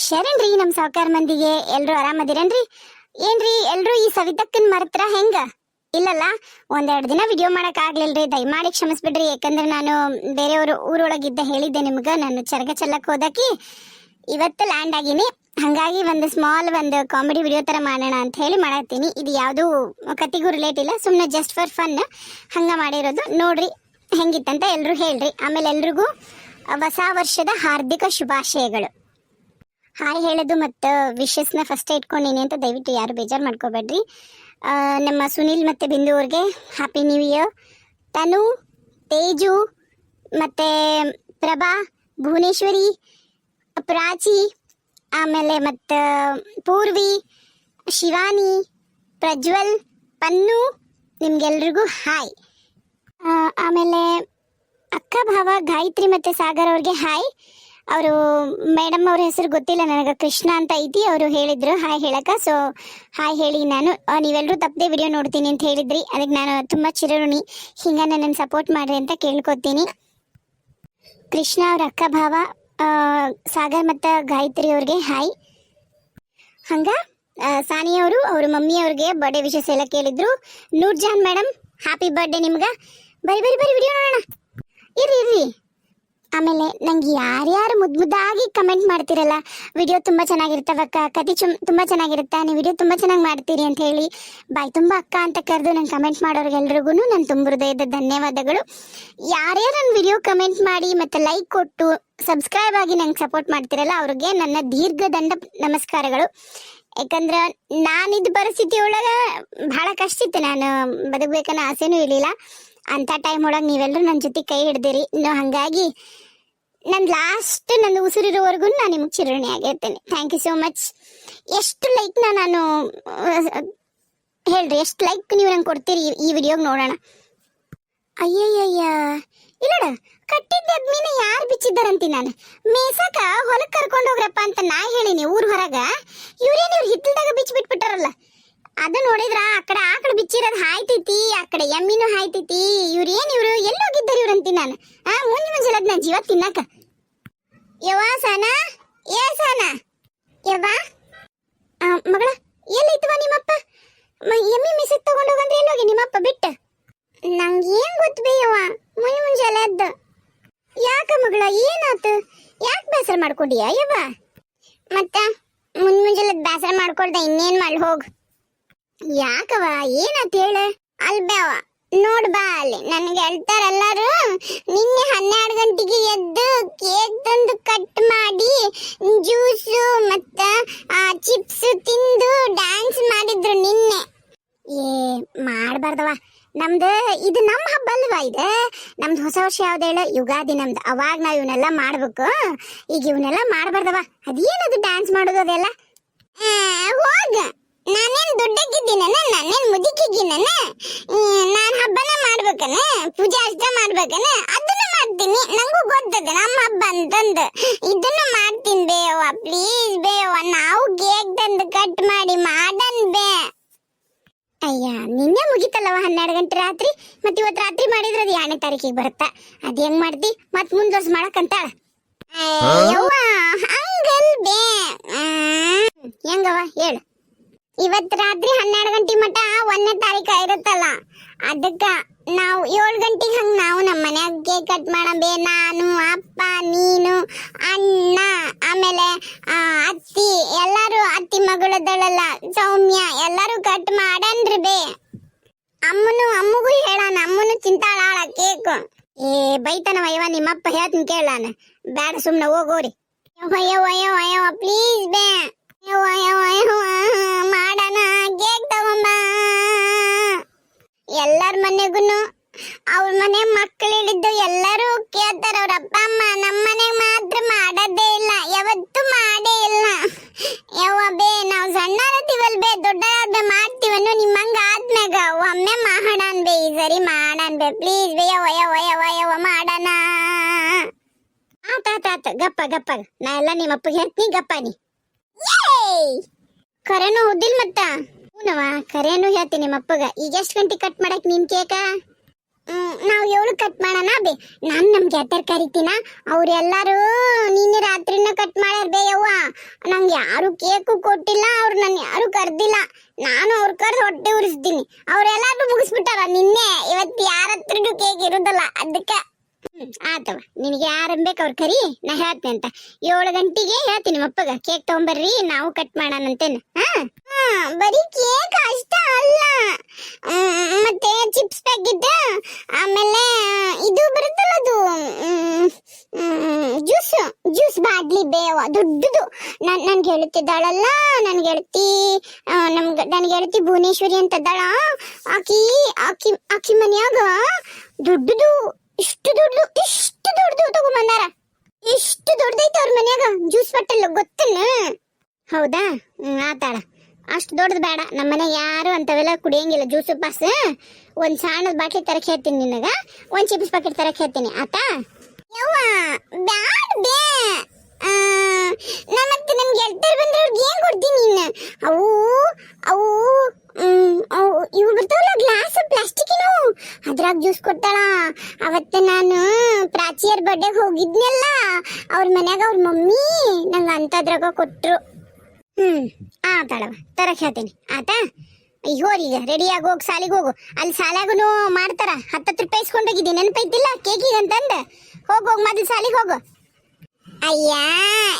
ಶರಣ್ರಿ ನಮ್ ಸಾವ್ಕಾರ ಮಂದಿಗೆ ಎಲ್ರು ಆರಾಮದಿರೇನ್ರಿ? ಏನ್ರಿ ಎಲ್ರು ಈ ಸವಿತಕ್ಕನ್ ಮರತ್ರ ಹೆಂಗ? ಇಲ್ಲಲ್ಲ, ಒಂದೆರಡು ದಿನ ವಿಡಿಯೋ ಮಾಡಕ್ ಆಗ್ಲಿಲ್ರಿ, ದಯಮಾಡಿ ಕ್ಷಮಿಸ್ಬಿಡ್ರಿ. ಯಾಕಂದ್ರೆ ನಾನು ಬೇರೆಯವರು ಊರೊಳಗಿದ್ದ ಹೇಳಿದ್ದೆ ನಿಮ್ಗ, ನಾನು ಚರಗ ಚೆಲ್ಲಕ್ ಹೋದಾಕಿ ಇವತ್ತು ಲ್ಯಾಂಡ್ ಆಗಿನಿ. ಹಂಗಾಗಿ ಒಂದು ಸ್ಮಾಲ್ ಒಂದು ಕಾಮಿಡಿ ವಿಡಿಯೋ ತರ ಮಾಡೋಣ ಅಂತ ಹೇಳಿ ಮಾಡತ್ತೀನಿ. ಇದು ಯಾವುದು ಕತಿಗೂ ರಿಲೇಟ್ ಇಲ್ಲ, ಸುಮ್ಮನೆ ಜಸ್ಟ್ ಫಾರ್ ಫನ್ ಹಂಗ ಮಾಡಿರೋದು. ನೋಡ್ರಿ ಹೆಂಗಿತ್ತಂತ ಎಲ್ರು ಹೇಳ್ರಿ. ಆಮೇಲೆ ಎಲ್ರಿಗೂ ಹೊಸ ವರ್ಷದ ಹಾರ್ದಿಕ ಶುಭಾಶಯಗಳು. ಹಾಯ್ ಹೇಳೋದು ಮತ್ತು ವಿಶಸ್ನ ಫಸ್ಟ್ ಇಟ್ಕೊಂಡಿನಿ ಅಂತ ದಯವಿಟ್ಟು ಯಾರು ಬೇಜಾರು ಮಾಡ್ಕೋಬೇಡ್ರಿ. ನಮ್ಮ ಸುನಿಲ್ ಮತ್ತು ಬಿಂದು ಅವ್ರಿಗೆ ಹ್ಯಾಪಿ ನ್ಯೂ ಇಯರ್. ತನು, ತೇಜು ಮತ್ತು ಪ್ರಭಾ, ಭುವನೇಶ್ವರಿ, ಪ್ರಾಚಿ, ಆಮೇಲೆ ಮತ್ತು ಪೂರ್ವಿ, ಶಿವಾನಿ, ಪ್ರಜ್ವಲ್, ಪನ್ನು, ನಿಮ್ಗೆಲ್ರಿಗೂ ಹಾಯ್. ಆಮೇಲೆ ಅಕ್ಕ ಭಾವ ಗಾಯತ್ರಿ ಮತ್ತು ಸಾಗರ್ ಅವ್ರಿಗೆ ಹಾಯ್. ಅವರು ಮೇಡಮ್ ಅವ್ರ ಹೆಸರು ಗೊತ್ತಿಲ್ಲ ನನಗೆ, ಕೃಷ್ಣ ಅಂತ ಐತಿ, ಅವರು ಹೇಳಿದ್ರು ಹಾಯ್ ಹೇಳಕ. ಸೊ ಹಾಯ್ ಹೇಳಿ. ನಾನು ನೀವೆಲ್ಲರೂ ತಪ್ಪದೆ ವಿಡಿಯೋ ನೋಡ್ತೀನಿ ಅಂತ ಹೇಳಿದ್ರಿ, ಅದಕ್ಕೆ ನಾನು ತುಂಬ ಚಿರಋಣಿ. ಹಿಂಗ ನನ್ನನ್ನು ಸಪೋರ್ಟ್ ಮಾಡ್ರಿ ಅಂತ ಕೇಳ್ಕೊತೀನಿ. ಕೃಷ್ಣ ಅವ್ರ ಅಕ್ಕ ಭಾವ ಸಾಗರ್ ಮತ್ತು ಗಾಯತ್ರಿ ಅವ್ರಿಗೆ ಹಾಯ್. ಹಂಗ ಸಾನಿಯವರು ಅವ್ರ ಮಮ್ಮಿ ಅವ್ರಿಗೆ ಬರ್ಡೇ ವಿಶಸ್ ಎಲ್ಲ ಕೇಳಿದ್ರು. ನೂರ್ಜಾನ್ ಮೇಡಮ್ ಹ್ಯಾಪಿ ಬರ್ಡೇ ನಿಮ್ಗೆ. ಬರಿ ವಿಡಿಯೋ ನೋಡೋಣ, ಇರ್ರಿ. ಆಮೇಲೆ ನಂಗೆ ಯಾರ್ಯಾರು ಮುದ್ದಾಗಿ ಕಮೆಂಟ್ ಮಾಡ್ತಿರಲ್ಲ, ವಿಡಿಯೋ ತುಂಬ ಚೆನ್ನಾಗಿರ್ತವಕ್ಕ, ಕತೆ ತುಂಬ ಚೆನ್ನಾಗಿರುತ್ತೆ, ನೀವು ವಿಡಿಯೋ ತುಂಬ ಚೆನ್ನಾಗಿ ಮಾಡ್ತೀರಿ ಅಂತ ಹೇಳಿ ಬಾಯ್ ತುಂಬ ಅಕ್ಕ ಅಂತ ಕರೆದು ನಂಗೆ ಕಮೆಂಟ್ ಮಾಡೋರಿಗೆಲ್ರಿಗೂ ನನ್ನ ತುಂಬ ಹೃದಯದ ಧನ್ಯವಾದಗಳು. ಯಾರ್ಯಾರು ನನ್ನ ವಿಡಿಯೋ ಕಮೆಂಟ್ ಮಾಡಿ ಮತ್ತು ಲೈಕ್ ಕೊಟ್ಟು ಸಬ್ಸ್ಕ್ರೈಬ್ ಆಗಿ ನಂಗೆ ಸಪೋರ್ಟ್ ಮಾಡ್ತಿರಲ್ಲ, ಅವ್ರಿಗೆ ನನ್ನ ದೀರ್ಘದಂಡ ನಮಸ್ಕಾರಗಳು. ಯಾಕಂದ್ರೆ ನಾನಿದ್ದು ಪರಿಸ್ಥಿತಿ ಒಳಗೆ ಭಾಳ ಕಷ್ಟ ಇತ್ತು, ನಾನು ಬದುಕಬೇಕನ್ನೋ ಆಸೆನೂ ಇರಲಿಲ್ಲ. ಅಂಥ ಟೈಮ್ ಒಳಗೆ ನೀವೆಲ್ಲರೂ ನನ್ನ ಜೊತೆ ಕೈ ಹಿಡ್ದಿರಿ. ಹಾಗಾಗಿ ನನ್ನ ಲಾಸ್ಟ್ ನನ್ನ ಉಸಿರಿರೋವರೆಗೂ ನಾನು ನಿಮ್ಗೆ ಚಿರಋಣಿ ಆಗಿರ್ತೇನೆ. Thank you so much. ಎಷ್ಟು ಲೈಕ್ನ ನಾನು ಹೇಳ್ರಿ, ಎಷ್ಟು ಲೈಕ್ ನೀವು ನಂಗೆ ಕೊಡ್ತೀರಿ ಈ ವಿಡಿಯೋಗೆ ನೋಡೋಣ. ಅಯ್ಯಯ್ಯಯ್ಯ, ಇಲ್ಲಡ ಕಟ್ಟಿದ್ದ ಮೀನ ಯಾರು ಬಿಚ್ಚಿದ್ದಾರಂತಿ ನಾನು ಮೇಸಕ ಹೊಲಕ್ಕೆ ಕರ್ಕೊಂಡು ಹೋಗ್ರಪ್ಪ ಅಂತ ನಾ ಹೇಳಿನಿ ಊರ್ ಹೊರಗ. ಇವ್ರೇನು ಇವ್ರು ಹಿತ್ತಲ್ದಾಗ ಬಿಚ್ಚಿಬಿಟ್ಬಿಟ್ಟಾರಲ್ಲ, ಅದು ನೋಡಿದ್ರ ಆ ಕಡೆ ಆಕಡೆ ಬಿಚ್ಚಿರೋದು ಹಾಯ್ತೈತಿ, ಆ ಕಡೆ ಎಮ್ಮಿನೂ ಹಾಯ್ತೈತಿ. ಇವ್ರು ಎಲ್ಲಿ ಹೋಗಿದ್ದಾರೆ ಇವ್ರಂತಿ ನಾನು. ಮುಂಜಾನೆ ನನ್ನ ಜೀವ ತಿನ್ನಕ. ಯವ್ವ ಸಾನ, ಯವ್ವ ಮಗಳ ಎಲ್ಲೈತವ ನಿಮ್ಮಪ್ಪ? ಎಮ್ಮಿ ಮಿಸಕ್ ತಗೊಂಡೋಗಂದ್ರೆ ಎಲ್ಲೋಗಿ ನಿಮ್ಮಪ್ಪ ಬಿಟ್ಟು? ನಂಗೆ ಏನ್ ಗೊತ್ತು ಬೇಯವ್ವ, ಮುಂಜಾನೆ ಎದ್ದು. ಯಾಕ ಮಗಳ ಏನಾತು? ಯಾಕೆ ಬೇಸರ ಮಾಡ್ಕೊಂಡಿಯಾ ಯವ್ವ? ಮತ್ತ ಮುಂಜಾನೆ ಬೇಸರ ಮಾಡ್ಕೊಳ್ದೆ ಇನ್ನೇನ್ ಮಾಡಿ ಹೋಗ್. ಯಾಕವ ಏನಾತ ಹೇಳ? ಅಲ್ಬೇವ ನೋಡ್ ಬಾ, ಅಲ್ಲಿ ನನ್ಗೆ ಹೇಳ್ತಾರ ಎಲ್ಲಾರು, ನಿನ್ನೆ 12 ಗಂಟೆಗೆ ಎದ್ದು ಕೇಕ್ ತಂದು ಕಟ್ ಮಾಡಿ ಜ್ಯೂಸು ಮತ್ತ ಚಿಪ್ಸ್ ತಿಂದು ಡ್ಯಾನ್ಸ್ ಮಾಡಿದ್ರು ನಿನ್ನೆ. ಮಾಡಬಾರ್ದವ, ನಮ್ದು ಇದು ನಮ್ಮ ಹಬ್ಬ ಅಲ್ವಾ? ಇದು ನಮ್ದು ಹೊಸ ವರ್ಷ ಯಾವ್ದು ಹೇಳು? ಯುಗಾದಿ ನಮ್ದು. ಅವಾಗ ನಾವ್ ಇವನ್ನೆಲ್ಲ ಮಾಡ್ಬೇಕು, ಈಗ ಇವನ್ನೆಲ್ಲ ಮಾಡಬಾರ್ದವ. ಅದೇನದು ಡ್ಯಾನ್ಸ್ ಮಾಡೋದು ಅದೆಲ್ಲ? ಹೋಗ, ನಾನೇನ್ ದುಡ್ಡಕ್ಕಿದ್ದೀನ? ನಾನೇನ್ ಮುದುಕಿದ್ದೀನ? ನಾನ್ ಹಬ್ಬನ ಮಾಡ್ಬೇಕನ, ಪೂಜೆ ಅಷ್ಟ ಮಾಡ್ಬೇಕನ? ಅದನ್ನ ಮಾಡ್ತೀನಿ, ನಂಗೂ ಗೊತ್ತದ ನಮ್ಮ ಹಬ್ಬ ಅಂತಂದು. ಇದನ್ನು ಮಾಡ್ತೀನಿ ಬೇಯವ್ವ, ಪ್ಲೀಸ್ ಬೇಯವ್ವ, ನಾವು ಕೇಕ್ ತಂದು ಕಟ್ ಮಾಡಿ ಮಾಡನ್ ಬೇ. ಅಯ್ಯ, ನಿನ್ನೆ ಮುಗಿತಲ್ಲವ 12 ಗಂಟೆ ರಾತ್ರಿ, ಮತ್ತೆ ಇವತ್ತು ರಾತ್ರಿ ಮಾಡಿದ್ರೆ ಅದು 2ನೇ ತಾರೀಕಿಗೆ ಬರುತ್ತಾ? ಅದ್ ಹೆಂಗ್ ಮಾಡ್ತಿ? ಮತ್ ಮುಂದುವರ್ಸ್ ಮಾಡಕ್ಕಂತಾಳ. ಯವ್ವ ಹಂಗಲ್ ಬೇ. ಹೆಂಗವ ಹೇಳು? ಇವತ್ತು ರಾತ್ರಿ 12 ಗಂಟೆ ಮಟ 1ನೇ ತಾರೀಕು ಇರುತ್ತಲ್ಲ, ಅದಕ್ಕ ನಾವು 7 ಗಂಟೆಗೆ ಹಂಗ ನಾವು ನಮ್ಮ ಮನ್ಯಾಗ ಕೇಕ್ ಕಟ್ ಮಾಡಬೇ. ನಾನು, ಅಪ್ಪ, ನೀನು, ಅಣ್ಣ, ಆಮೇಲೆ ಅತ್ತಿ, ಎಲ್ಲಾರು, ಅತ್ತಿ ಮಗಳದಳಲ್ಲ ಸೌಮ್ಯ, ಎಲ್ಲಾರು ಕಟ್ ಮಾಡನ್ರಿ ಬೇ. ಅಮ್ಮಗೂ ಹೇಳಾನ, ಅಮ್ಮನು ತಿಂತಾಳ ಕೇಕ್. ಬೈತಾನವ ಯವ್ವ ನಿಮ್ಮಪ್ಪ, ಹೇಳ್ತೀನಿ ಕೇಳಾನ. ಬ್ಯಾಡ ಸುಮ್ನೆ ಹೋಗೋರಿ. ಯವ್ವ ಪ್ಲೀಸ್ ಬೇ. ಮಾಡೋಣ, ಕೇಕ್ ತಗೊಂಬ. ಎಲ್ಲಾರ ಮನೆಗೂ ಅವ್ರ ಮನೆ ಮಕ್ಕಳು ಹಿಡಿದು ಎಲ್ಲರೂ ಕೇಳ್ತಾರ ಅವ್ರ ಅಪ್ಪ ಅಮ್ಮ. ನಮ್ಮ ಮನೆಗೆ ಮಾತ್ರ ಮಾಡೋದೇ ಇಲ್ಲ, ಯಾವತ್ತೂ ಮಾಡೇ ಇಲ್ಲ. ಯವ್ವ ಬೇ, ನಾವು ಸಣ್ಣರತೀವಲ್ ಬೇ, ದೊಡ್ಡದಾದ ಮಾಡ್ತೀವನ್ನು ನಿಮ್ಮಂಗ ಆದ್ಮ್ಯಾಗ ಒಮ್ಮೆ ಮಾಡಾನ್ ಬೇ, ಈ ಸರಿ ಮಾಡಾನ್ ಬೇ, ಪ್ಲೀಸ್ ಬೇ. ಯವ್ವ ಮಾಡೋಣ. ಆತ ಗಪ್ಪ, ನಾ ಎಲ್ಲ ನಿಮ್ಮಪ್ಪಗೆ ಹೇಳ್ತೀನಿ, ಗಪ್ಪ ನೀ. ಕರೆನೂ ಹೋದಿಲ್ ಮತ್ತ? ಹೂನವ ಕರೆನೂ ಹೇಳ್ತೀನಿ ನಿಮ್ಮಪ್ಪಗ. ಈಗ ಎಷ್ಟು ಗಂಟೆ ಕಟ್ ಮಾಡಕ್ ನಿನ್ ಕೇಕ? ನಾವು ಏಳು ಕಟ್ ಮಾಡೋಣ ಬೇ. ನಾನು ನಮ್ ಗೆಳತಿಯರ್ ಕರಿತೀನ, ಅವ್ರೆಲ್ಲಾರು ನಿನ್ನೆ ರಾತ್ರಿನ ಕಟ್ ಮಾಡ್ಯಾರ ಬೇ ಯವ್ವ. ನಂಗೆ ಯಾರು ಕೇಕು ಕೊಟ್ಟಿಲ್ಲ, ಅವ್ರು ನನ್ ಯಾರು ಕರ್ದಿಲ್ಲ. ನಾನು ಅವ್ರ ಕರ್ದು ಹೊಟ್ಟೆ ಉರಿಸ್ತೀನಿ. ಅವ್ರೆಲ್ಲಾರು ಮುಗಿಸ್ಬಿಟ್ಟಾರ ನಿನ್ನೆ. ಇವತ್ತು ಯಾರ ಹತ್ರನೂ ಕೇಕ್ ಇರುದಲ್ಲ, ಅದಕ್ಕೆ ಆತವ. ನಿನಗೆ ಯಾರು ಬೇಕು ಅವ್ರು ಕರಿ, ನಾ ಹೇಳ್ತೀನಿ ಅಂತ. 7 ಗಂಟೆಗೆ ಹೇಳ್ತೀನಿ ಅಪ್ಪಗ, ಕೇಕ್ ತಗೊಂಬರ್ರಿ ನಾವು ಕಟ್ ಮಾಡೋಣಂತೇನು. ಬರೀ ಕೇಕ್ ಅಷ್ಟ ಅಲ್ಲ, ಮತ್ತೆ ಚಿಪ್ಸ್ ಪ್ಯಾಕೆಟ್, ಆಮೇಲೆ ಇದು ಬರುತ್ತಲ್ಲ ಅದು ಜ್ಯೂಸ್ ಬಾಡ್ಲಿ ಬೇವ ದೊಡ್ಡದು. ನನ್ ಗೆಳತಿದ್ದಾಳಲ್ಲ, ನನ್ ಗೆಳತಿ ಭುವನೇಶ್ವರಿ ಅಂತದ್ದಾಳ. ಆಕಿ ಮನ್ಯಾಗ ದೊಡ್ಡದು, ಇಷ್ಟು ದೊಡ್ಡದು ತಗೊಂಬಂದಾರ. ಇಷ್ಟು ದೊಡ್ಡದೈತೆ ಅವ್ರ ಮನ್ಯಾಗ ಜ್ಯೂಸ್ ಬಾಟಲ್, ಗೊತ್ತನ? ಹೌದಾ? ಆತಾಳ. ಅಷ್ಟು ದೊಡ್ಡದು ಬೇಡ, ನಮ್ಮ ಮನೆಗೆ ಯಾರು ಅಂತವೆಲ್ಲ ಕುಡಿಯಂಗಿಲ್ಲ. ಜ್ಯೂಸ್ ಪಾಸ್ ಒಂದ್ ಸಣ್ಣದ ಬಾಟ್ಲಿ ತರಕ್ ಹೇಳ್ತೀನಿ ನಿನಗ, ಒಂದ್ ಚಿಪ್ಸ್ ಪ್ಯಾಕೆಟ್ ತರಕ್ ಹೇಳ್ತೀನಿ ಆತಾ? ಯವ್ವ ಬ್ಯಾಡ ಬೇ. ಮತ್ತೆ ನಮ್ ಗೆಳತಿಯರು ಬಂದ್ರೆ ಅವ್ರಿಗೆ ಏನ್ ಕೊಡ್ತೀನಿ ನೀನು? ಅವು ಅವು ಇವು ಬರ್ತಾವಲ್ಲ ಗ್ಲಾಸ್ ಪ್ಲಾಸ್ಟಿಕ್ಕಿನು, ಅದ್ರಾಗ ಜ್ಯೂಸ್ ಕೊಡ್ತಾಳ. ಅವತ್ತು ನಾನು ಪ್ರಾಚಿಯರ್ ಬರ್ಡೇಗೆ ಹೋಗಿದ್ನಲ್ಲ, ಅವ್ರ ಮನ್ಯಾಗ ಅವ್ರ ಮಮ್ಮಿ ನಂಗೆ ಅಂತದ್ರಾಗ ಕೊಟ್ರು. ಆತಾಳವ, ತರಕ್ ಹೇಳ್ತೀನಿ ಆತಾ? ಈಗ ರೆಡಿಯಾಗಿ ಹೋಗಿ ಸಾಲಿಗೆ ಹೋಗು. ಅಲ್ಲಿ ಸಾಲಾಗೂ ಮಾಡ್ತಾರ, 10 ರೂಪಾಯಿ ಇಸ್ಕೊಂಡೋಗಿದ್ದಿ, ನೆನಪೈತಿಲ್ಲ ಕೇಕಿಗೆ ಅಂತಂದು. ಹೋಗ್ ಮೊದಲು ಸಾಲಿಗೆ ಹೋಗು. ಅಯ್ಯ,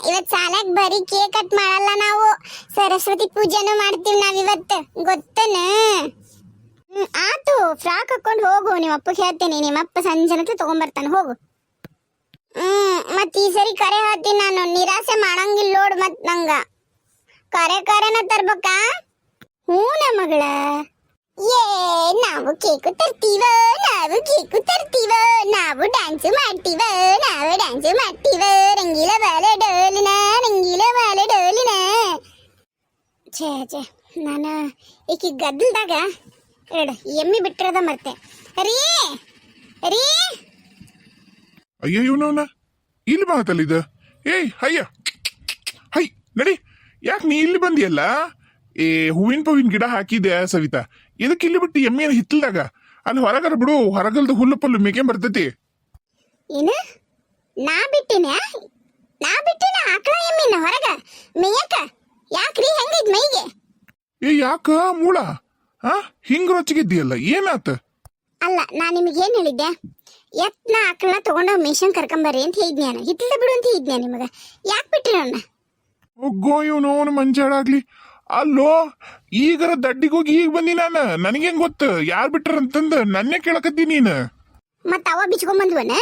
ಇವತ್ ಸಾಲಾಗ ಬರೀ ಕೇಕ್ ಕಟ್ ಮಾಡಲ್ಲ ನಾವು, ಸರಸ್ವತಿ ಪೂಜೆನೂ ಮಾಡ್ತೀವಿ ನಾವಿವತ್ತು, ಗೊತ್ತನ? ಆತು, ಫ್ರಾಕ್ ಹಾಕೊಂಡು ಹೋಗು. ನಿಮ್ಮಪ್ಪ ಹೇಳ್ತೇನೆ, ನಿಮ್ಮಪ್ಪ ಸಂಜೆ ತಗೊಂಬರ್ತಾನೆ, ಹೋಗು. ಮತ್ ಈ ಸರಿ ಕರೆ ಹೇಳ್ತೀನಿ ನಾನು, ನಿರಾಸೆ ಮಾಡಂಗಿಲ್ಲ ನೋಡ್. ಮತ್ ನಂಗ ಕರೆನ ತರ್ಬೇಕಾ? ಹೂನ ಮಗಳ. ನಾವು ಕೇಕು ತರ್ತೀವ, ನಾವು ಡ್ಯಾನ್ಸ್ ಮಾಡ್ತೀವ, ರಂಗೀಲ ಬಾಲ ಡೋಲಿನ. ಛೇ ನಾನು ಈಕಿ ಗದ್ದಲ್ದಾಗ ಎಮ್ಮಿ ಬಿಟ್ಟಿರೋದ ಮರ್ತೆ. ರೀ ಅಯ್ಯ ಇವನವನ ಇಲ್ಲಿ ಮಾತಲ್ಲಿದ. ಏಯ್ ಹಯ್ಯ ಹೈ ನಡಿ. ಯಾಕೆ ನೀ ಇಲ್ಲಿ ಬಂದಿಯಲ್ಲ? ಹೂವಿನ ಗಿಡ ಹಾಕಿದೆ ಸವಿತಾ, ಇದಕ್ಕೆ ಇಲ್ಲಿ ಬಿಟ್ಟು ಎಮ್ಮೆನ ಹಿತ್ತಲ್ದಾಗ. ಅಲ್ಲಿ ಹೊರಗರ ಬಿಡು, ಹೊರಗಲ್ದ ಹುಲ್ಲು ಪಲ್ಲು ಮೇಕೆ ಬರ್ತೈತಿ. ಏನ ನಾ ಬಿಟ್ಟಿನ ಆಕಳ ಎಮ್ಮಿನ ಹೊರಗ ಮೇಯಕ? ಯಾಕ್ರಿ ಹೆಂಗೈತ್ ಮೈಗೆ? ಯಾಕ ಮೂಳ ಹಿಂಗ ರೊಚ್ಚಿಗಿದ್ದೀಯಲ್ಲ, ಏನಾತ? ಅಲ್ಲ, ನಾ ನಿಮಗೆ ಏನ್ ಹೇಳಿದ್ದೆ? ಎತ್ನ ಆಕಳನ್ನ ತಗೊಂಡೋಗಿ ಮೇಷನ್ ಕರ್ಕೊಂಬರ್ರಿ ಅಂತ ಹೇಳಿದ್ನ್ಯಾನ, ಹಿತ್ತಲ್ದ ಬಿಡು ಅಂತ ಹೇಳಿದ್ನ್ಯಾ ನಿಮಗ. ಯಾಕೆ ಬಿಟ್ರಿ ಅವನ್ನ? ಒಗ್ಗೋ ಇವನು ಮಂಜಾಡಾಗ್ಲಿ. ಅಲ್ಲೋ ಈಗರ ದಡ್ಡಿಗೋಗಿ ಈಗ ಬಂದಿ ನಾನು. ನನಗೇನ್ ಗೊತ್ತ ಯಾರ್ ಬಿಟ್ರ ಅಂತಂದ ನನ್ನೇ ಕೇಳಕತ್ತಿ ನೀನು. ಮತ್ತ ಅವ ಬಿಚ್ಕೊಂಡ್ ಬಂದ್ವನ?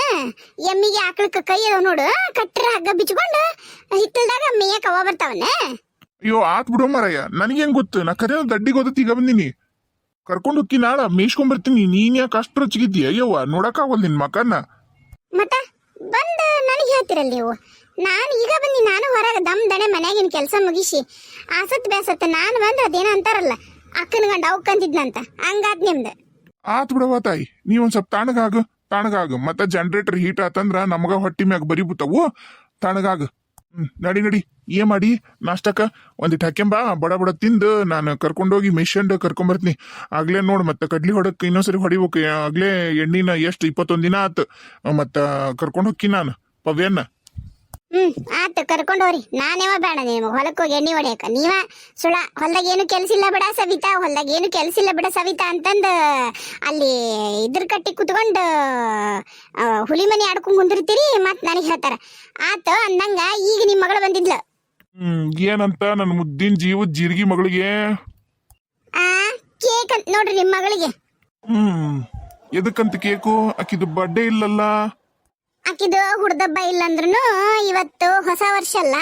ಎಮ್ಮಿಗೆ ಆಕಳಕ್ಕ ಕೈ ಅದಾವ ನೋಡು, ಕಟ್ಟರ ಹಗ್ಗ ಬಿಚ್ಕೊಂಡು ಹಿತ್ತಲ್ದಾಗ ಮೇಯಕ್ ಅವ ಬರ್ತಾವನ? ಅಯ್ಯೋ ಆತ್ ಬಿಡೋ ಮಾರಯ್ಯ, ನನಗೇನ್ ಗೊತ್ತು? ನಾ ಕರೆ ದಡ್ಡಿಗೆ ಹೋದತ್ ಈಗ ಬಂದಿನಿ. ಕರ್ಕೊಂಡು ಹೋಗಿ ನಾಳ ಮೇಯ್ಸ್ಕೊಂಡ್ ನೀನ್ ಯಾಕೆ ಅಷ್ಟು ರೊಚ್ಚಿಗಿದ್ದೀಯ? ಅಯ್ಯವ್ವ ನೋಡಕ್ಕಾಗಲ್ ನಿನ್ ಮಕನ್ನ. ಮತ್ತ ಬಂದು ನನಗೆ ಹೇಳ್ತಿರಲ್ಲ ನೀವು. ನಾನು ಈಗ ಬಂದಿ, ನಾನು ಹೊರಗೆ ದಣೆ ಮನ್ಯಾಗಿನ ಕೆಲಸ ಮುಗಿಸಿ ಆಸತ್ ಬೇಸತ್ತ ನಾನು ಬಂದ್ರೆ ಅದೇನ ಅಂತಾರಲ್ಲ, ಅಕ್ಕನ ಗಂಡ ಅವಕ್ಕಂತಿದ್ನಂತ, ಹಂಗಾತ್ ನಿಮ್ದು. ಆತ್ ಬಿಡವ ತಾಯಿ, ನೀವೊಂದ್ ಸ್ವಲ್ಪ ತಣ್ಣಗಾಗು. ಮತ್ತ ಜನರೇಟರ್ ಹೀಟ್ ಆತಂದ್ರ ನಮಗ ಹೊಟ್ಟಿ ಮ್ಯಾಗ ಬರಿ ಬುತ್ತವು, ತಣ್ಣಗಾಗು. ನಡಿ ಏನ್ ಮಾಡಿ ನಾಷ್ಟಕ್ಕ ಒಂದಿಟ್ಟು ಹಾಕ್ಯಂಬಾ, ಬಡ ತಿಂದು ನಾನು ಕರ್ಕೊಂಡೋಗಿ ಮಿಷನ್ ಕರ್ಕೊಂಬರ್ತೀನಿ. ಆಗ್ಲೇ ನೋಡ್, ಮತ್ತೆ ಕಡ್ಲಿ ಹೊಡಕ್ ಇನ್ನೊಂದ್ಸರಿ ಹೊಡಿಬೇಕು. ಆಗ್ಲೇ ಎಣ್ಣಿನ ಎಷ್ಟು 21 ದಿನ ಆತ್. ಮತ್ತ ಕರ್ಕೊಂಡ್ ಹೋಗಿ ನಾನು ಪವ್ಯನ್ನ. ಆತ ಕರ್ಕೊಂಡೋರಿ. ನಾನೇವ ಬೇಡ ನೀವು ಹೊಲಕ್ಕೆ ಹೋಗಿ ಎಣ್ಣೆ ಹೊಡ್ಯಾಕ. ನೀವ ಸುಳ ಹೊಲ್ದಾಗ ಏನು ಕೆಲಸ ಇಲ್ಲ ಬಿಡ ಸವಿತಾ ಅಂತಂದ ಅಲ್ಲಿ ಇದ್ರ ಕಟ್ಟಿ ಕುತ್ಕೊಂಡು ಹುಲಿ ಮನಿ ಆಡ್ಕೊಂಡ್ ಕುಂದಿರ್ತೀರಿ. ಮತ್ ನನಗೆ ಹೇಳ್ತಾರ ಆತ ಅಂದಂಗ. ಈಗ ನಿಮ್ ಮಗಳು ಬಂದಿದ್ಲ. ಏನಂತ? ನನ್ನ ಮುದ್ದಿನ ಜೀವದ ಜೀರಿಗೆ ಮಗಳಿಗೆ ಕೇಕ್ ಅಂತ ನೋಡ್ರಿ ನಿಮ್ ಮಗಳಿಗೆ. ಎದಕ್ಕಂತ ಕೇಕು? ಆಕಿದು ಬರ್ಡೇ ಇಲ್ಲಲ್ಲ. ಆಕಿದು ಹುಡ್ದಬ್ಬ ಇಲ್ಲಂದ್ರೂ ಇವತ್ತು ಹೊಸ ವರ್ಷ ಅಲ್ಲ,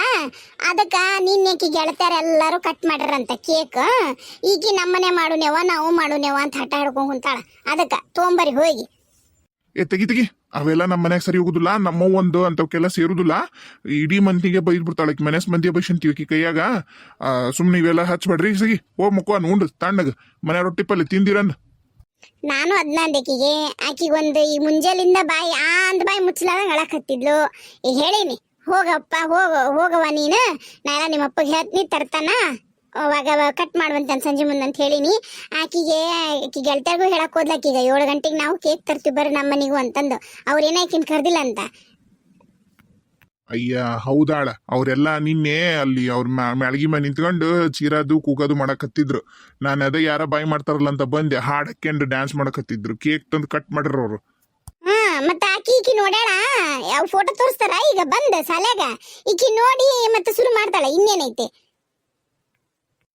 ಅದಕ್ಕ ನಿನ್ನೆಕಿ ಗೆಳತಿಯರ್ ಎಲ್ಲಾರು ಕಟ್ ಮಾಡ್ಯಾರಂತ ಕೇಕ್. ಈಕಿ ನಮ್ಮನೆ ಮಾಡುನೇವ ನಾವು ಮಾಡುನೇವ ಅಂತ ಹಠ ಹಿಡ್ಕೊಂಡ್ ಕುಂತಾಳ. ಅದಕ್ಕ ತೊಗೊಂಬರಿ ಹೋಗಿ. ತೆಗಿ ಅವೆಲ್ಲ ನಮ್ಮ ಮನ್ಯಾಗ ಸರಿ ಹೋಗುದಿಲ್ಲ. ನಮ್ಮ ಒಂದು ಅಂತವಕ್ಕೆಲ್ಲ ಸೇರುದಿಲ್ಲ. ಇಡೀ ಮಂದಿಗೆ ಬೈದ್ ಬಿಡ್ತಾಳ ಆಕಿ. ಮನೆಸ್ ಮಂದಿಗೆ ಬೈಸಂತೀವಿ ಆಕಿ ಕೈಯಾಗ. ಸುಮ್ನೆ ಇವೆಲ್ಲ ಹಚ್ಬೇಡ್ರಿ. ಸಗಿ ಹೋಗ್ ಮುಖ ನೋಡ್ರಿ ತಣ್ಣಗ ಮನೆ ರೊಟ್ಟಿ ಪಲ್ಲೆ ತಿಂದಿರನ್. ನಾನು ಅದ್ನಂದಕಿಗೆ ಆಕಿಗೊಂದು ಈ ಮುಂಜಾಲಿಂದ ಬಾಯಿ ಅಂದ್ ಬಾಯಿ ಮುಚ್ಚಲಾದಂಗ ಅಳಕತ್ತಿದ್ಲು. ಈಗ ಹೇಳೀನಿ, ಹೋಗಪ್ಪ ಹೋಗವ ನೀನು, ನಾ ಎಲ್ಲ ನಿಮ್ಮಪ್ಪಗೆ ಹೇಳ್ತೀನಿ ತರ್ತಾನ, ಅವಾಗ ಕಟ್ ಮಾಡುವಂತ ಸಂಜೆ ಮುಂದೆ ಅಂತ ಹೇಳಿನಿ. ಆಕಿ ಗೆಳತಿಯಾರ್ಗೂ ಹೇಳಕ್ ಹೋದ್ಲಕ್ಕೀಗ 7 ಗಂಟೆಗೆ ನಾವು ಕೇಕ್ ತರ್ತೀವಿ ಬರ್ರಿ ನಮ್ಮ ಮನೆಗೂ ಅಂತಂದು. ಅವ್ರೇನ ಆಕಿನ್ ಕರ್ದಿಲ್ಲ ಅಂತ. ಅಯ್ಯ ಹೌದಾಳ, ಅವರೆಲ್ಲ ನಿನ್ನೆ ಅಲ್ಲಿ ಅವ್ರ ಮ್ಯಾಳ್ಗಿ ಮೇಲೆ ನಿಂತ್ಕೊಂಡು ಚೀರಾದು ಕೂಗೋದು ಮಾಡಕತ್ತಿದ್ರು. ನಾನು ಅದೇ ಯಾರ ಬಾಯಿ ಮಾಡ್ತಾರಲ್ಲ ಅಂತ ಬಂದೆ, ಹಾಡ್ ಹಾಕ್ಯಂಡು ಡ್ಯಾನ್ಸ್ ಮಾಡಕತ್ತಿದ್ರು. ಕೇಕ್ ತಂದು ಕಟ್ ಮಾಡಿರ ಅವ್ರು. ಹಾ ಮತ್ತ ಆಕಿ ನೋಡ್ಯಾಳ, ಯಾವ ಫೋಟೋ ತೋರಿಸ್ತಾರ ಈಗ ಬಂದ ಸಾಲ್ಯಾಗ. ಈಕಿ ನೋಡಿ ಮತ್ತೆ ಶುರು ಮಾಡ್ತಾಳ, ಇನ್ನೇನೈತೆ.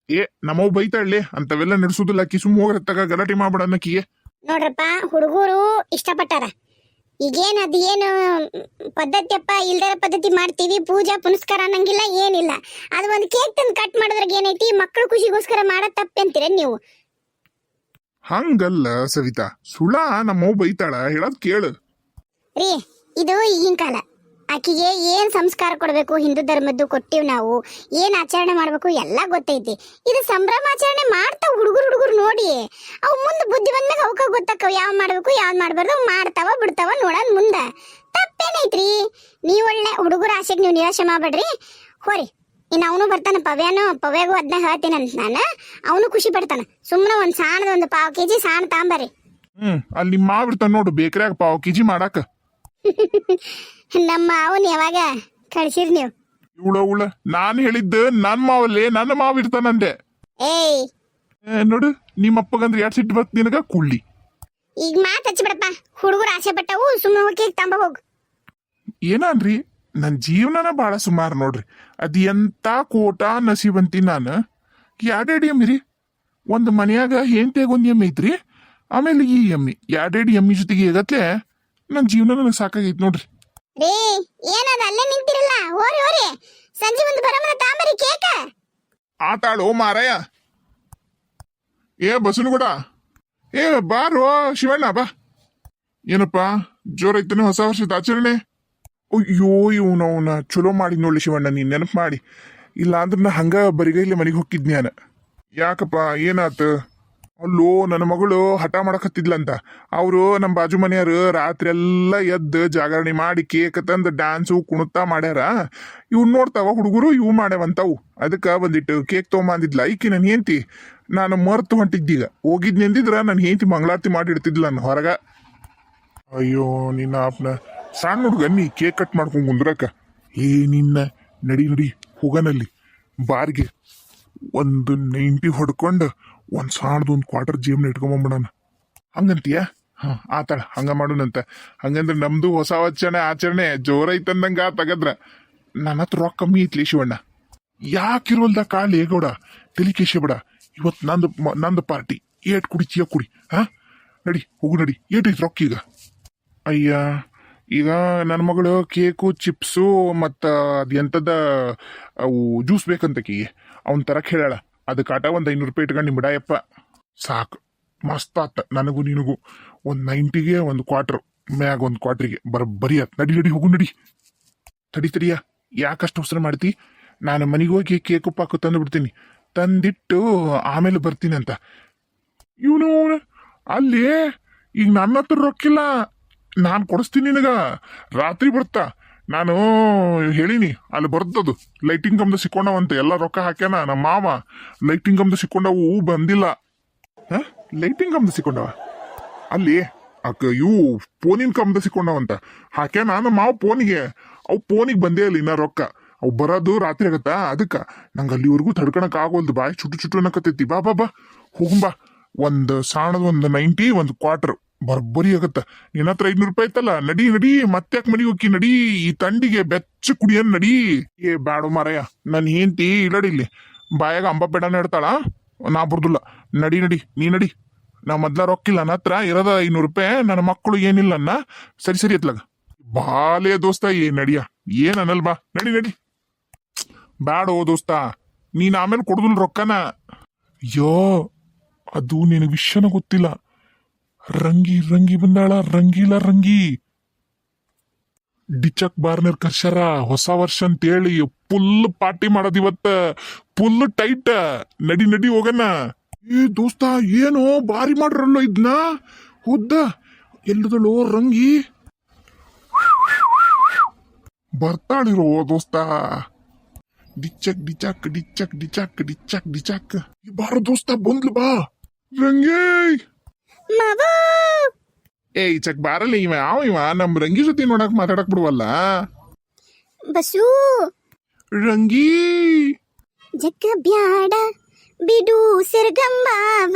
ಏ ನಮ್ಮವ್ ಬೈತಾಳ್ಲಿ, ಅಂತವೆಲ್ಲ ನಡೆಸುದಿಲ್ಲ. ಆಕಿ ಸುಮ್ಮ ಹೋಗ್ರತ್ತಾಗ ಗಲಾಟೆ ಮಾಡ್ಬೇಡ ಅನ್ನಕಿಗೆ. ನೋಡ್ರಪ್ಪ, ಹುಡುಗರು ಇಷ್ಟಪಟ್ಟಾರ. ಈಗೇನ್ ಅದೇನು ಪದ್ಧತಿಯಪ್ಪ, ಇಲ್ದರ ಪದ್ಧತಿ ಮಾಡ್ತೀವಿ, ಪೂಜಾ ಪುನಸ್ಕಾರ ಅನ್ನಂಗಿಲ್ಲ, ಏನಿಲ್ಲ. ಅದು ಒಂದು ಕೇಕ್ ತಂದು ಕಟ್ ಮಾಡಿದ್ರಾಗ ಏನೈತಿ? ಮಕ್ಕಳು ಖುಷಿಗೋಸ್ಕರ ಮಾಡೋ ತಪ್ಪೆ ಅಂತೀರ ನೀವು? ಹಂಗಲ್ಲ ಸವಿತಾ, ಸುಳ ನಮ್ಮವ್ ಬೈತಾಳ, ಹೇಳೋದ್ ಕೇಳು. ರೀ, ಇದು ಈಗಿನ ಕಾಲ. ಆಕಿಗೆ ಏನ್ ಸಂಸ್ಕಾರ ಕೊಡ್ಬೇಕು, ಹಿಂದೂ ಧರ್ಮದ್ದು ಕೊಟ್ಟಿವ್ ನಾವು. ಏನ್ ಆಚರಣೆ ಮಾಡ್ಬೇಕು ಎಲ್ಲ ಗೊತ್ತೈತಿ. ಇದು ಸಂಭ್ರಮಾಚರಣೆ ಮಾಡ್ತಾವ ಹುಡುಗರು ನೋಡಿ. ಅವು ಮುಂದೆ ಬುದ್ಧಿ ಬಂದಾಗ ಅವಕ್ಕ ಗೊತ್ತಾಕವ್ ಯಾವ ಮಾಡ್ಬೇಕು ಯಾವ್ದು ಮಾಡ್ಬಾರ್ದು. ಮಾಡ್ತಾವ ಬಿಡ್ತಾವ ನೋಡೋದ್ ಮುಂದ. ತಪ್ಪೇನೈತ್ರಿ? ನೀವ್ ಒಳ್ಳೆ ಹುಡುಗರ ಆಸೆಗೆ ನೀವು ನಿರಾಶೆ ಮಾಡ್ಬೇಡ್ರಿ. ಹೋರಿ, ಇನ್ನು ಅವನು ಬರ್ತಾನ, ಪವ್ಯಾಗೂ ಅದನ್ನ ಹೇಳ್ತೀನಂತ ನಾನು. ಅವನು ಖುಷಿ ಪಡ್ತಾನ. ಸುಮ್ಮನೆ ಒಂದ್ ಸಾಣದ ಒಂದು 1/4 kg ಸಾಣ ತಾಂಬರಿ. ಅಲ್ಲಿ ನಿಮ್ಮ ಮಾವಿರ್ತಾನ ನೋಡು ಬೇಕ್ರ್ಯಾಗ 1/4 kg ಮಾಡಾಕ. ನಮ್ಮ ಮಾವನ್ ಯಾವಾಗ ಕಳ್ಸಿರ್ ನೀವು? ಉಳ ನಾನು ಹೇಳಿದ್ದು ನನ್ನ ಮಾವಲ್ಲೇ, ನನ್ನ ಮಾವಿರ್ತಾನಂದೆ. ಏಯ್ ನೋಡು, ನಿಮ್ಮಪ್ಪಗಂದ್ರೆ 2 ಸಿಟ್ಟು ಬತ್ ನಿನಗ ಕುಳ್ಳಿ. ಈಗ ಮಾತು ಹಚ್ಚಿಬಿಡಪ್ಪ. ಹುಡುಗರು ಆಸೆ ಪಟ್ಟವು, ಸುಮ್ಮನೆ ಹೋಗಿ ತಂಬ ಹೋಗು. ಏನನ್ರಿ, ನನ್ನ ಜೀವನನ ಭಾಳ ಸುಮಾರು ನೋಡ್ರಿ. ಅದು ಎಂತ ಕೋಟ ನಸೀಬಂತಿ ನಾನು. 2 ಎಮ್ಮಿ. ಒಂದು ಮನ್ಯಾಗ ಹೆಂಡತಿಯಾಗ ಒಂದು ಎಮ್ಮೆ ಐತ್ರಿ, ಆಮೇಲೆ ಈ ಎಮ್ಮಿ 2 ಎಮ್ಮಿ ಜೊತೆಗೆ ಹೇಗತ್ಲೆ ನನ್ನ ಜೀವನ ನನಗೆ ಸಾಕಾಗೈತಿ ನೋಡ್ರಿ. ರೇ, ಏನದ ಅಲ್ಲೇ ನಿಂತಿರಲ್ಲ? ಹೋರಿ ಸಂಜೆ ಮುಂದೆ ಬರಮನ ತಾಂಬರಿ ಕೇಕ. ಆತಾಳು ಮಾರಾಯ. ಏ ಬಸನಗೂಡ, ಏ ಬಾರೋ ಶಿವಣ್ಣ ಬಾ. ಏನಪ್ಪ ಜೋರೈತನೆ ಹೊಸ ವರ್ಷದ ಆಚರಣೆ? ಅಯ್ಯೋ ಇವನವನ ಚಲೋ ಮಾಡಿ ನೋಡ್ಲಿ ಶಿವಣ್ಣ, ನೀನ್ ನೆನಪು ಮಾಡಿ. ಇಲ್ಲ ಅಂದ್ರೆ ನಾ ಹಂಗ ಬರಿಗೈಲಿ ಮನೆಗೆ ಹೋಗಿದ್ನಿ ನಾನು. ಯಾಕಪ್ಪ ಏನಾತ? ಅಲ್ಲೋ ನನ್ನ ಮಗಳು ಹಠ ಮಾಡಕತ್ತಿದ್ಲಂತ. ಅವರು ನಮ್ಮ ಬಾಜು ಮನೆಯವರು ರಾತ್ರಿ ಎಲ್ಲ ಎದ್ದು ಜಾಗರಣೆ ಮಾಡಿ ಕೇಕ್ ತಂದು ಡ್ಯಾನ್ಸು ಕುಣುತ್ತಾ ಮಾಡ್ಯಾರ. ಇವ್ ನೋಡ್ತಾವ ಹುಡುಗರು, ಇವು ಮಾಡ್ಯಾವಂತಾವು. ಅದಕ್ಕೆ ಬಂದಿಟ್ಟು ಕೇಕ್ ತೊಗೊಂಬಂದಿದ್ಲ ಈಕಿ ನನ್ನ ಹೆಂಡತಿ. ನಾನು ಮರ್ತು ಹೊಂಟಿದ್ದೀಗ. ಹೋಗಿದ್ನಿ ಅಂದಿದ್ರ ನನ್ನ ಹೆಂಡತಿ ಮಂಗಳಾರತಿ ಮಾಡಿಡ್ತಿದ್ಲ ನನ್ನ ಹೊರಗ. ಅಯ್ಯೋ ನಿನ್ನ ಆಪ್ನ ಸಣ್ಣ ಹುಡುಗ ನೀ ಕೇಕ್ ಕಟ್ ಮಾಡ್ಕೊಂಡ್ ಕುಂದ್ರಕ. ಏ ನಿನ್ನ ನಡಿ ಹೋಗನಲ್ಲಿ ಬಾರ್ಗೆ ಒಂದು 90 ಹೊಡ್ಕೊಂಡು ಒಂದು ಸಣ್ಣದೊಂದು ಕ್ವಾರ್ಟರ್ ಜೇಬ್ನ ಇಟ್ಕೊಂಬಂಬಿಡಣ. ಹಂಗಂತೀಯ? ಹಾಂ ಆತಾಳ, ಹಂಗ ಮಾಡೋಣಂತ. ಹಂಗಂದ್ರೆ ನಮ್ದು ಹೊಸ ಆಚರಣೆ ಜೋರೈತಂದಂಗ ತಗದ್ರ. ನನ್ನ ಹತ್ರ ರೊಕ್ಕ ಕಮ್ಮಿ ಐತ್ಲಿ ಶಿವಣ್ಣ. ಯಾಕಿರೋಲ್ದ ಕಾಳಿ ಗೌಡ ತಲಿ ಕೇಶಬೇಡ. ಇವತ್ತು ನಂದು ಪಾರ್ಟಿ. ಏಟ್ ಕುಡಿತೀಯ ಕುಡಿ. ಹಾ ನಡಿ ಹೋಗು ನಡಿ. ಏಟೈತಿ ರೊಕ್ಕ ಈಗ? ಅಯ್ಯ ಈಗ ನನ್ನ ಮಗಳು ಕೇಕು ಚಿಪ್ಸು ಮತ್ತು ಅದು ಎಂಥದ ಅವು ಜ್ಯೂಸ್ ಬೇಕಂತಕಿ ಅವ್ನ ತರಕ್ಕೆ ಹೇಳಾಳ. ಅದಕ್ಕೆ ಆಟ ಒಂದು 500 ರೂಪಾಯಿ ಇಟ್ಕೊಂಡು ಬಿಡಾಯಪ್ಪ ಸಾಕು. ಮಸ್ತ್ ಆತ ನನಗೂ ನಿನಗೂ. ಒಂದು 90ಗೆ ಒಂದು ಕ್ವಾರ್ಟರ್, ಮ್ಯಾಗ ಒಂದು ಕ್ವಾರ್ಟ್ರಿಗೆ ಬರೀ ಆತ್. ನಡಿ ಹೋಗು ನಡಿ. ತಡಿಯ, ಯಾಕಷ್ಟು ಅವಸರ ಮಾಡ್ತಿ? ನಾನು ಮನೆಗೆ ಹೋಗಿ ಕೇಕು ಪಾಕು ತಂದು ಬಿಡ್ತೀನಿ. ತಂದಿಟ್ಟು ಆಮೇಲೆ ಬರ್ತೀನಿ ಅಂತ. ಇವನು ಅಲ್ಲಿ ಈಗ ನನ್ನ ಹತ್ರ ರೊಕ್ಕಿಲ್ಲ, ನಾನು ಕೊಡಿಸ್ತೀನಿ ನಿನಗ. ರಾತ್ರಿ ಬರ್ತಾ ನಾನು ಹೇಳಿನಿ, ಅಲ್ಲಿ ಬರ್ತದು. ಲೈಟಿಂಗ್ ಕಂಬದ ಸಿಕ್ಕೊಂಡವಂತೆ, ಎಲ್ಲ ರೊಕ್ಕ ಹಾಕ್ಯಾನ ನಮ್ಮ ಮಾವ. ಲೈಟಿಂಗ್ ಕಂಬದ ಸಿಕ್ಕೊಂಡವು ಬಂದಿಲ್ಲ. ಲೈಟಿಂಗ್ ಕಂಬದ ಸಿಕ್ಕೊಂಡವ ಅಲ್ಲಿ ಇವು ಫೋನಿನ ಕಂಬದ ಸಿಕ್ಕೊಂಡವಂತ ಹಾಕ್ಯಾನ ನಮ್ಮ ಮಾವ ಫೋನಿಗೆ. ಅವು ಫೋನಿಗೆ ಬಂದೇ ಇಲ್ಲ ಇನ್ನ ರೊಕ್ಕ. ಅವು ಬರೋದು ರಾತ್ರಿ ಆಗತ್ತಾ, ಅದಕ್ಕೆ ನಂಗೆ ಅಲ್ಲಿವರೆಗೂ ತಡ್ಕೊಳಕ್ ಆಗೋಲ್ದು. ಬಾಯಿ ಚುಟ್ಟು ಅನ್ನಕತ್ತೈತಿ. ಬಾ ಹೋಗುಂಬಾ. ಒಂದು ಸಾಣದ ಒಂದು 90 ಒಂದು ಕ್ವಾರ್ಟರ್ ಬರ್ಬರಿ ಆಗತ್ತ. ನಿನ್ನ ಹತ್ರ 500 ರೂಪಾಯಿ ಐತಲ್ಲ, ನಡಿ ಮತ್ತ್ಯಾಕ್ ಮನೆಗೆ ಹೋಗಿ ನಡಿ. ಈ ತಂಡಿಗೆ ಬೆಚ್ಚ ಕುಡಿಯನ್ ನಡಿ. ಏ ಬ್ಯಾಡು ಮಾರಾಯ, ನನ್ನ ಹೆಂಡತಿ ಇಲ್ಲಡಿಲ್ಲಿ ಬಾಯಾಗ ಅಂಬಾಪೇಡನ ಇಡ್ತಾಳ, ನಾ ಬರ್ದುಲ್ಲ. ನಡಿ ನೀ ನಡಿ. ನಾ ಮೊದ್ಲ ರೊಕ್ಕಿಲ್ಲ, ನನ್ನ ಹತ್ರ ಇರೋದ 500 ರೂಪಾಯಿ. ನನ್ನ ಮಕ್ಕಳು ಏನಿಲ್ಲ ಅನ್ನ. ಸರಿ ಎತ್ಲಾಗ ಬಾಲೇ ದೋಸ್ತ. ನಡಿಯ ಏನ್ ಅನ್ನಲ್. ಬಾ ನಡಿ. ಬ್ಯಾಡೋ ದೋಸ್ತ, ನೀನ್ ಆಮೇಲೆ ಕೊಡುದಿಲ್ಲ ರೊಕ್ಕನ. ಯೋ ಅದು ನಿನಗೆ ವಿಷಯನ ಗೊತ್ತಿಲ್ಲ. ರಂಗಿ ಬಂದಾಳ. ರಂಗಿ ಡಿಚಕ್ ಬಾರ್ನರ್ ಕರ್ಷಾರ ಹೊಸ ವರ್ಷ ಅಂತೇಳಿ ಫುಲ್ ಪಾರ್ಟಿ ಮಾಡೋದ್ ಇವತ್ತ. Full tight. ನಡಿ ಹೋಗಣ. ಏ ದೋಸ್ತ, ಏನು ಬಾರಿ ಮಾಡ್ರಲ್ಲೋ ಇದ್ನ. ಹುದ್ದ ಎಲ್ಲದಳು ರಂಗಿ ಬರ್ತಾಳಿರೋ ದೋಸ್ತ. ಡಿಚ್ಚಕ್ ಡಿಚಕ್ ಡಿಚ್ಚಕ್ ಡಿಚಕ್ ಡಿಚ್ಚಕ್ ಡಿಚಕ್ ಬಾರ ದೋಸ್ತ ಬಂದ್ಲು ಬಾ ರಂಗೇ ಮಾವೋ ಏ ಈಚಕ್ ಬಾರಲ್ಲ ಇವ ನಮ್ ರಂಗಿ ಜೊತೆ ನೋಡಕ್ ಮಾತಾಡಕ್ ಬಿಡುವಲ್ಲ ಬಸು ರಂಗಿ ಜಗ್ಗ ಬ್ಯಾಡ ಬಿಡು ಸಿರ್ಗಂಬಾವ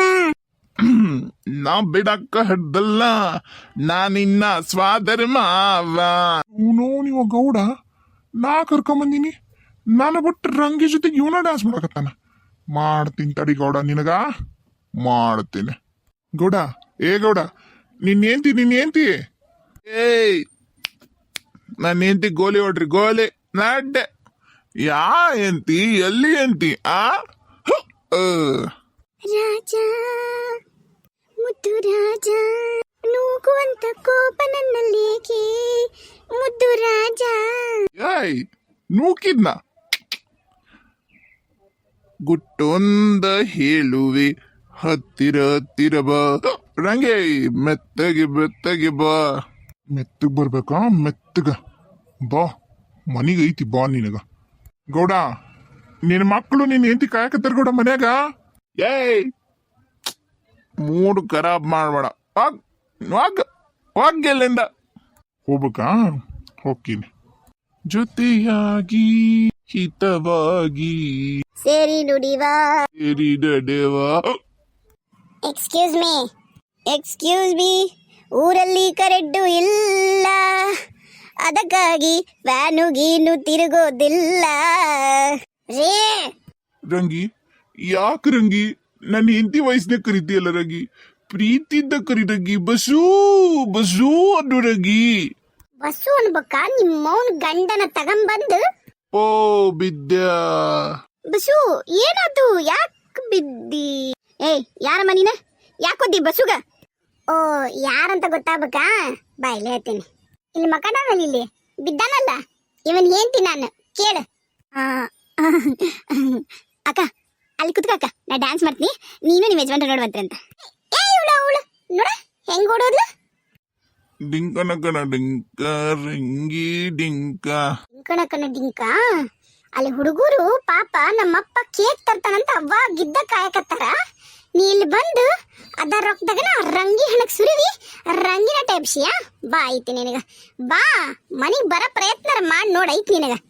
ನಾ ಬಿಡಕ್ಕ ಹಡ್ದಲ್ಲ ನಾನಿನ್ನ ಸ್ವಾದರ ಮಾವ ನೀವು ಗೌಡ ನಾ ಕರ್ಕೊಂಬಂದಿನಿ ನಾನು ಬಿಟ್ಟು ರಂಗಿ ಜೊತೆಗೆ ಇವನ ಡ್ಯಾನ್ಸ್ ಮಾಡಕತ್ತಾನ ಮಾಡ್ತೀನಿ ತಡಿ ಗೌಡ ನಿನಗ ಮಾಡ್ತೀನಿ ಗೌಡ ಏ ಗೌಡ ನಿನ್ನೇಂತಿ ಏಯ್ ನನ್ನ ಹೆಂಡತಿ ಗೋಲಿ ಹೊಡ್ರಿ ಗೋಲಿ ನಡ್ಡೆ ಯಾ ಎಂತಿ ಎಲ್ಲಿ ಎಂತಿ ಆ ರಾಜ ಮುದ್ದು ರಾಜ ನೂಗುವಂತ ಕೋಪ ನನ್ನಲ್ಲೇಕೆ ಮುದ್ದು ರಾಜ ಏಯ್ ನೂಕಿದ್ನ ಗುಟ್ಟೊಂದ ಹೇಳುವೆ ಹತ್ತಿರ ಬಾ ರಂಗೆ ಮೆತ್ತಗೆ ಬಾ ಮೆತ್ತಗ್ ಬರ್ಬೇಕಾ ಮೆತ್ತಗ ಬಾ ಮನಿಗೆ ಐತಿ ಬಾ ನಿನಗ ಗೌಡ ನಿನ್ನ ಮಕ್ಕಳು ನಿನ್ನ ಹೆಂಡತಿ ಕಾಯಕತ್ತಾರ ಗೌಡ ಮನ್ಯಾಗ ಏಯ್ ಮೂಡ್ ಖರಾಬ್ ಮಾಡ್ಬೇಡ ಹೋಗ್ಗೆಲ್ಲಿಂದ ಹೋಗ್ಬೇಕಾ ಹೋಗ್ತೀನಿ ಜೊತೆಯಾಗಿ ಹಿತವಾಗಿ ಸೇರಿ ನುಡಿವಾ ಸೇರಿದಡೆವಾ ಎಕ್ಸ್ಕ್ಯೂಸ್ ಮೀ ಊರಲ್ಲಿ ಕರೆಂಟು ಇಲ್ಲ ಅದಕ್ಕಾಗಿ ಫ್ಯಾನು ಗೀನು ತಿರುಗೋದಿಲ್ಲ ರೇ ರಂಗಿ ಯಾಕೆ ರಂಗಿ ನನ್ನ ಹೆಂಡತಿ ವಯಸ್ಸಿನಾಗ ಕರಿತೀಯಲ್ಲ ರಂಗಿ ಪ್ರೀತಿಯಿಂದ ಕರಿ ರಂಗಿ ಬಸೂ ಅನ್ನು ರಂಗಿ ಬಸ್ಸು ಅನ್ಬೇಕಾ ನಿಮ್ಮವನ್ ಗಂಡನ ತಗೊಂಬಂದು ಓ ಬಿದ್ಯಾ ಬಸ್ಸು ಏನಾತು ಯಾಕೆ ಬಿದ್ದಿ ಏಯ್ ಯಾರಮ್ಮ ನೀನ ಯಾಕೊದ್ದಿ ಬಸ್ಸುಗ ಓ ಯಾರಂತ ಗೊತ್ತಾಗ್ಬೇಕಾ ಬಾ ಇಲ್ಲಿ ಹೇಳ್ತೀನಿ ಇಲ್ಲಿ ಮಕಡಾನಲ್ಲ ಇಲ್ಲಿ ಬಿದ್ದಾನಲ್ಲ ಇವನ್ ಏನ್ತಿ ನಾನು ಕೇಳು ಅಕ್ಕ ಅಲ್ಲಿ ಕುತ್ಕ ಅಕ್ಕ ನಾ ಡ್ಯಾನ್ಸ್ ಮಾಡ್ತೀನಿ ನೀನು ನಿಮ್ಮ ಯಜಮಾನ್ರ ನೋಡುವಂತೆ ಅಂತ ಏ ಅವಳು ನೋಡ ಹೆಂಗ್ ಓಡೋದ್ಲು ಡಿಂಕನಕನ ಡಿಂಕ ರಂಗಿ ಡಿಂಕ ಕಣ ಡಿಂಕ ಅಲ್ಲಿ ಹುಡುಗರು ಪಾಪ ನಮ್ಮಪ್ಪ ಕೇಕ್ ತರ್ತಾನಂತ ಅವಾಗಿದ್ದ ಕಾಯಕತ್ತಾರ ನೀ ಇಲ್ಲಿ ಬಂದು ಅದ ರೊಕ್ಕದಾಗನ ರಂಗಿ ಹಣಕ್ ಸುರಿವಿ ರಂಗಿನ ಟೈಪ್ಸಿಯಾ ಬಾ ಐತಿ ನಿನಗ ಬಾ ಮನಿಗ್ ಬರ ಪ್ರಯತ್ನ ಮಾಡಿ ನೋಡ್ ಐತಿ ನಿನಗ